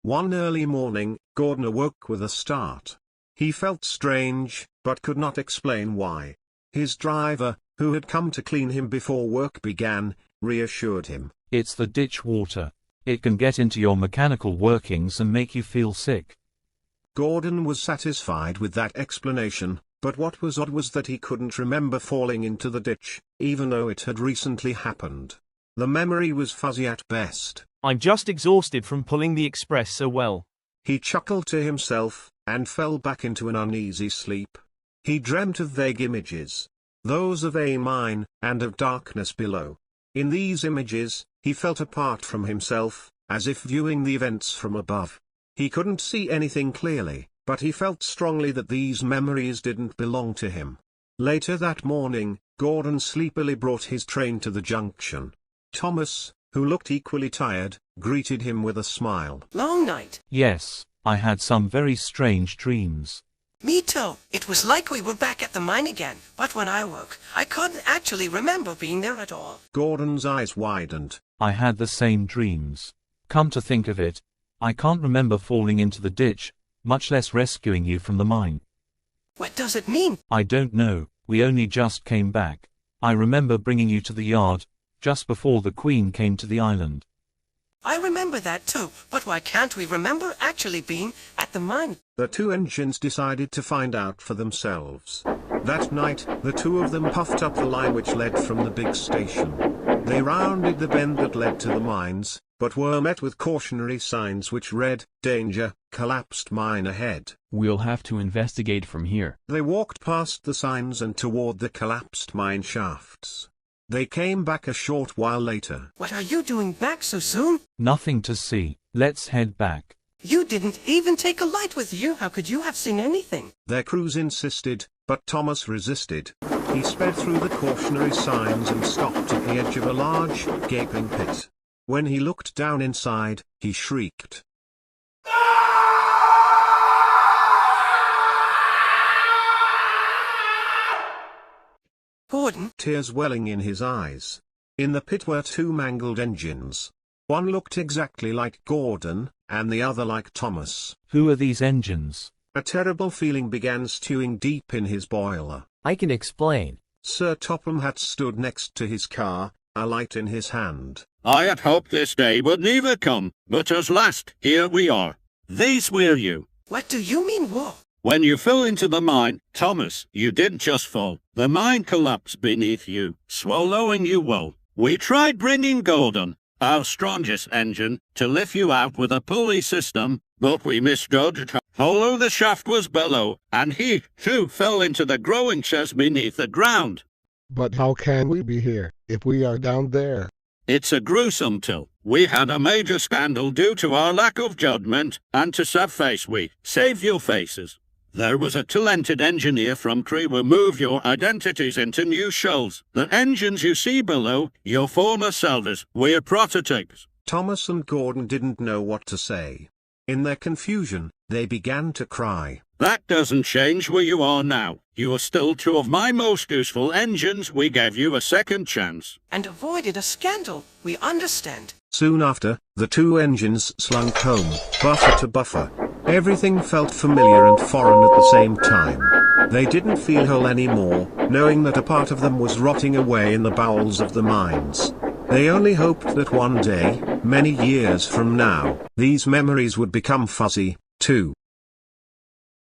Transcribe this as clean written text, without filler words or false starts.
One early morning, Gordon awoke with a start. He felt strange, but could not explain why. His driver, who had come to clean him before work began, reassured him. It's the ditch water. It can get into your mechanical workings and make you feel sick. Gordon was satisfied with that explanation, but what was odd was that he couldn't remember falling into the ditch, even though it had recently happened. The memory was fuzzy at best. I'm just exhausted from pulling the express so well. He chuckled to himself, and fell back into an uneasy sleep. He dreamt of vague images. Those of a mine, and of darkness below. In these images, he felt apart from himself, as if viewing the events from above. He couldn't see anything clearly, but he felt strongly that these memories didn't belong to him. Later that morning, Gordon sleepily brought his train to the junction. Thomas, who looked equally tired, greeted him with a smile. Long night. Yes, I had some very strange dreams. Me too. It was like we were back at the mine again, but when I woke, I couldn't actually remember being there at all. Gordon's eyes widened. I had the same dreams. Come to think of it, I can't remember falling into the ditch, much less rescuing you from the mine. What does it mean? I don't know, we only just came back. I remember bringing you to the yard, just before the Queen came to the island. I remember that too, but why can't we remember actually being at the mine? The two engines decided to find out for themselves. That night, the two of them puffed up the line which led from the big station. They rounded the bend that led to the mines, but were met with cautionary signs which read, "Danger, collapsed mine ahead." We'll have to investigate from here. They walked past the signs and toward the collapsed mine shafts. They came back a short while later. What are you doing back so soon? Nothing to see, let's head back. You didn't even take a light with you. How could you have seen anything? Their crews insisted, but Thomas resisted. He sped through the cautionary signs and stopped at the edge of a large, gaping pit. When he looked down inside, he shrieked. Gordon? Tears welling in his eyes. In the pit were two mangled engines. One looked exactly like Gordon, and the other like Thomas. Who are these engines? A terrible feeling began stewing deep in his boiler. I can explain. Sir Topham had stood next to his car, a light in his hand. I had hoped this day would never come, but at last, here we are. These were you. What do you mean, what? When you fell into the mine, Thomas, you didn't just fall. The mine collapsed beneath you, swallowing you whole. We tried bringing Gordon, our strongest engine, to lift you out with a pulley system, but we misjudged how hollow the shaft was below, and he, too, fell into the growing chest beneath the ground. But how can we be here, if we are down there? It's a gruesome tale. We had a major scandal due to our lack of judgment, and to save face we save your faces. There was a talented engineer from Cree who moved your identities into new shells. The engines you see below, your former selves, were prototypes. Thomas and Gordon didn't know what to say. In their confusion, they began to cry. That doesn't change where you are now. You are still two of my most useful engines. We gave you a second chance. And avoided a scandal. We understand. Soon after, the two engines slunk home, buffer to buffer. Everything felt familiar and foreign at the same time. They didn't feel whole anymore, knowing that a part of them was rotting away in the bowels of the mines. They only hoped that one day, many years from now, these memories would become fuzzy, too.